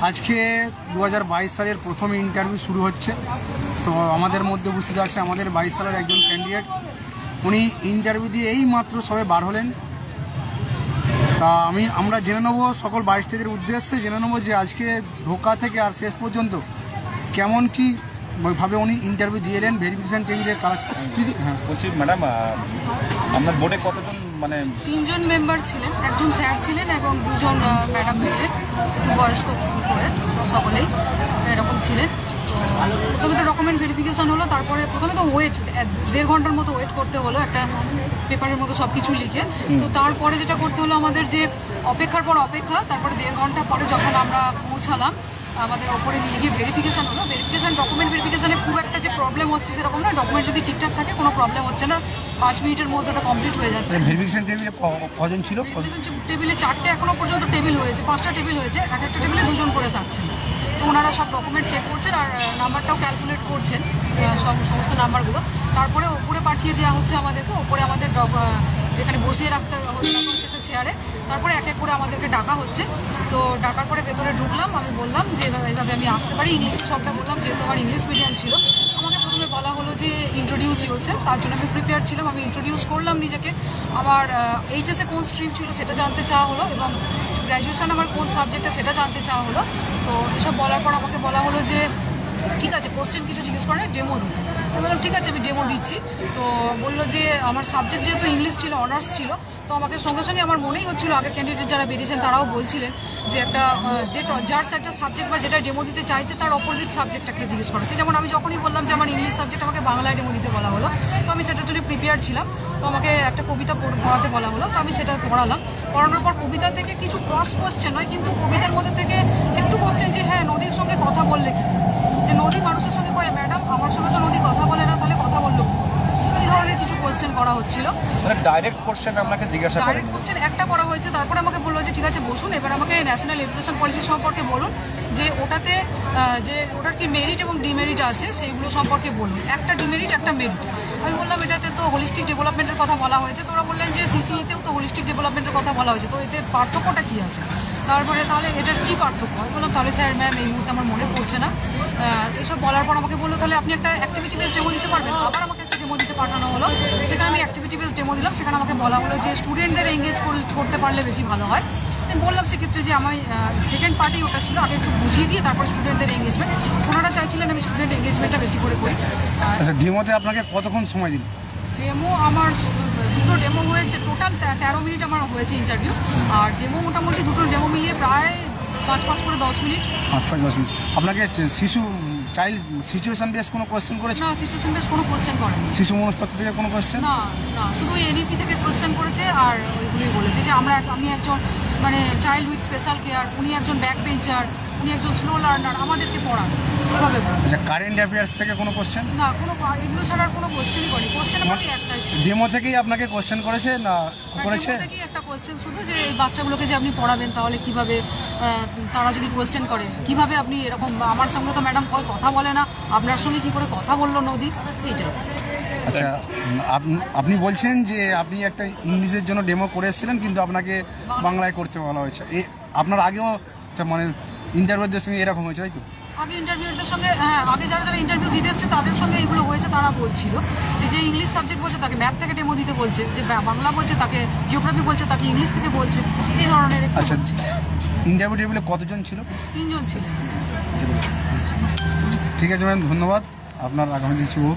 আজকে 2022 সালের প্রথম ইন্টারভিউ শুরু হচ্ছে। তো আমাদের মধ্যে উপস্থিত আছে আমাদের 22 সালের একজন ক্যান্ডিডেট। উনি ইন্টারভিউ দিয়ে এই মাত্র সবে বার হলেন। তা আমরা জেনে নেবো সকল 22টাদের উদ্দেশ্যে জেনে নেবো যে আজকে ঢোকা থেকে আর শেষ পর্যন্ত কেমন কী ভাবে উনি ইন্টারভিউ দিয়ে এলেন, ভেরিফিকেশান টেবিলে কাজ। হ্যাঁ বলছি ম্যাডাম, আপনার বোর্ডে কতজন মানে 3 জন মেম্বার ছিলেন, একজন স্যার ছিলেন এবং 2 জন ম্যাডাম ছিলেন, একটু বয়স্ক করে সকলেই এরকম ছিলেন। তো প্রথমে তো ডকুমেন্ট ভেরিফিকেশান হলো, তারপরে প্রথমে তো ওয়েট 1.5 ঘন্টার মতো ওয়েট করতে হলো একটা পেপারের মতো সব কিছু লিখে। তো তারপরে যেটা করতে হলো আমাদের যে অপেক্ষার পর অপেক্ষা, তারপরে 1.5 ঘন্টা পরে যখন আমরা পৌঁছালাম আমাদের ওপরে নিয়ে গিয়ে ভেরিফিকেশান হলো। ভেরিফিকেশান ডকুমেন্ট ভেরিফিকেশানে খুব একটা যে প্রবলেম হচ্ছে সেরকম না, ডকুমেন্ট যদি ঠিকঠাক থাকে কোনো প্রবলেম হচ্ছে না, 5 মিনিটের মধ্যে ওটা কমপ্লিট হয়ে যাচ্ছে। ভেরিফিকেশান টেবিলে কজন ছিল? টেবিলে 4টে এখনো পর্যন্ত টেবিল হয়েছে, 5টা টেবিল হয়েছে, এক একটা টেবিলে 2 জন করে থাকছেন। তো ওনারা সব ডকুমেন্ট চেক করছেন আর নাম্বারটাও ক্যালকুলেট করছেন, সমস্ত নাম্বারগুলো। তারপরে ওপরে পাঠিয়ে দেওয়া হচ্ছে আমাদেরকে, ওপরে আমাদের যেখানে বসিয়ে রাখতে হচ্ছে একটা চেয়ারে। তারপরে এক এক করে আমাদেরকে ডাকা হচ্ছে। তো ডাকার পরে ভেতরে ঢুকলাম, আমি বললাম যে এইভাবে আমি আসতে পারি, ইংলিশে সবটা বললাম, যেহেতু আমার ইংলিশ মিডিয়াম ছিল। আমাকে প্রথমে বলা হলো যে ইন্ট্রোডিউস ইউরসেলফ, তার জন্য আমি প্রিপেয়ার ছিলাম, আমি ইন্ট্রোডিউস করলাম নিজেকে। আমার এইচএসে কোন স্ট্রিম ছিল সেটা জানতে চাওয়া হলো এবং গ্র্যাজুয়েশন আমার কোন সাবজেক্টে সেটা জানতে চাওয়া হলো। তো এসব বলার পর আমাকে বলা হলো যে ঠিক আছে, কোশ্চেন কিছু জিজ্ঞেস করে ডেমো দিই। তো বললাম ঠিক আছে, আমি ডেমো দিচ্ছি। তো বললো যে আমার সাবজেক্ট যেহেতু ইংলিশ ছিল, অনার্স ছিল, তো আমাকে সঙ্গে সঙ্গে আমার মনেই হচ্ছিলো আগের ক্যান্ডিডেট যারা বেরিয়েছেন তারাও বলছিলেন যে একটা যার একটা সাবজেক্ট বা যেটা ডেমো দিতে চাইছে তার অপোজিট সাবজেক্ট একটা জিজ্ঞেস করেছে। যেমন আমি যখনই বললাম যে আমার ইংলিশ সাবজেক্ট, আমাকে বাংলায় ডেমো দিতে বলা হলো। তো আমি সেটার জন্য প্রিপেয়ার ছিলাম। তো আমাকে একটা কবিতা পড়াতে বলা হলো, তো আমি সেটা পড়ালাম। পড়ানোর পর কবিতা থেকে কিছু ক্রস কোশ্চেন নয়, কিন্তু কবিতার মধ্যে থেকে একটু কোশ্চেন যে হ্যাঁ নদীর সঙ্গে কথা বললে কি, যে নদী মানুষের সঙ্গে কয় ম্যাডাম আমার সঙ্গে তো নদী কথা বলে না, তাহলে কথা বললো কি? এই ধরনের কিছু কোশ্চেন করা হচ্ছিল। ডাইরেক্ট কোশ্চেন আপনাকে জিজ্ঞাসা করেন? ডাইরেক্ট কোশ্চেন একটা করা হয়েছে, তারপরে আমাকে বললো যে ঠিক আছে বসুন, এবার আমাকে ন্যাশনাল এডুকেশন পলিসি সম্পর্কে বলুন, যে ওটাতে যে ওটার কি মেরিট এবং ডিমেরিট আছে সেইগুলো সম্পর্কে বলুন। একটা ডিমেরিট একটা মেরিট। আমি বললাম এটাতে তো হোলিস্টিক ডেভেলপমেন্টের কথা বলা হয়েছে। তো ওরা বললেন যে সিসিএতেও তো হোলিস্টিক ডেভেলপমেন্টের কথা বলা হয়েছে, তো এতে পার্থক্যটা কী আছে? তারপরে তাহলে এটার কী পার্থক্য? আমি বললাম তাহলে স্যার ম্যাম এই মুহূর্তে আমার মনে পড়ছে না। এসব বলার পর আমাকে বললো তাহলে আপনি একটা অ্যাক্টিভিটি বেস ডেমো দিতে পারবেন। আবার আমাকে একটা ডেমো দিতে পাঠানো হলো, সেখানে আমি অ্যাক্টিভিটি বেস ডেমো দিলাম। সেখানে আমাকে বলা হলো যে স্টুডেন্টদের এঙ্গেজ করতে পারলে বেশি ভালো হয়। আমি বললাম সেক্ষেত্রে যে আমার সেকেন্ড পার্টি ওটা ছিল, আগে একটু বুঝিয়ে দিয়ে তারপর স্টুডেন্টদের এঙ্গেজমেন্ট। ওনারা চাইছিলেন আমি স্টুডেন্ট এঙ্গেজমেন্টটা বেশি করে করি। আচ্ছা, ডেমোতে আপনাকে কতক্ষণ সময় দিন? ডেমো আমার দুটো ডেমো হয়েছে, টোটাল 13 মিনিট আমার হয়েছে ইন্টারভিউ। আর ডেমো মোটামুটি দুটো ডেমো মিলিয়ে প্রায় 5 করে 10 মিনিট। 5 মিনিট। আপনাকে চাইল্ড সিচুয়েশন বেস কোনো কোয়েশ্চেন করেছে? না, সিচুয়েশন বেস কোনো কোয়েশ্চেন করেনি। শিশু মনস্তত্ত্ব থেকে কোনো কোয়েশ্চেন? না না, শুধু এনইপি থেকে কোয়েশ্চেন করেছে। আর ওইগুলোই বলেছে যে আমি একজন মানে চাইল্ড উইথ স্পেশাল কেয়ার, উনি একজন ব্যাক বেঞ্চার, উনি একজন স্লো লার্নার, আমাদেরকে পড়ান এভাবে। আচ্ছা, কারেন্ট অ্যাফেয়ার্স থেকে কোনো কোয়েশ্চেন? না, কোনো এগুলো ছাড়া আর কোনো কোয়েশ্চেনই করেনি। কোয়েশ্চেন আমার একটাই ছিল। ডেমো থেকেই আপনাকে কোয়েশ্চেন করেছে না করেছে? ডেমো থেকেই একটা কোয়েশ্চেন শুধু, যে এই বাচ্চাগুলোকে যে আপনি পড়াবেন তাহলে কিভাবে, তারা যদি কোয়েশ্চেন করে কিভাবে আপনি এরকম, আমার সঙ্গে তো ম্যাডাম কথা বলে না, আপনার সঙ্গে কি করে কথা বললো নদী, এইটাই। আচ্ছা, আপনি বলছেন যে আপনি একটা ইংলিশের জন্য ডেমো করে এসেছিলেন, কিন্তু আপনাকে বাংলায় করতে বলা হয়েছে। আপনার আগেও মানে ইন্টারভিউদের সঙ্গে এরকম হয়েছে, তাই তো? আগে ইন্টারভিউদের সঙ্গে, হ্যাঁ, আগে যারা ইন্টারভিউ দিতে এসছে তাদের সঙ্গে এইগুলো হয়েছে। তারা বলছিল যে ইংলিশ সাবজেক্ট বলছে তাকে ম্যাথ থেকে ডেমো দিতে বলছে, যে বাংলা বলছে তাকে জিওগ্রাফি বলছে তাকে ইংলিশ থেকে বলছে, এই ধরনের। আচ্ছা, ইন্টারভিউ টেবিলে কতজন ছিল? 3 জন ছিল। ঠিক আছে ম্যাম, ধন্যবাদ। আপনার আগামী দিন শুভ।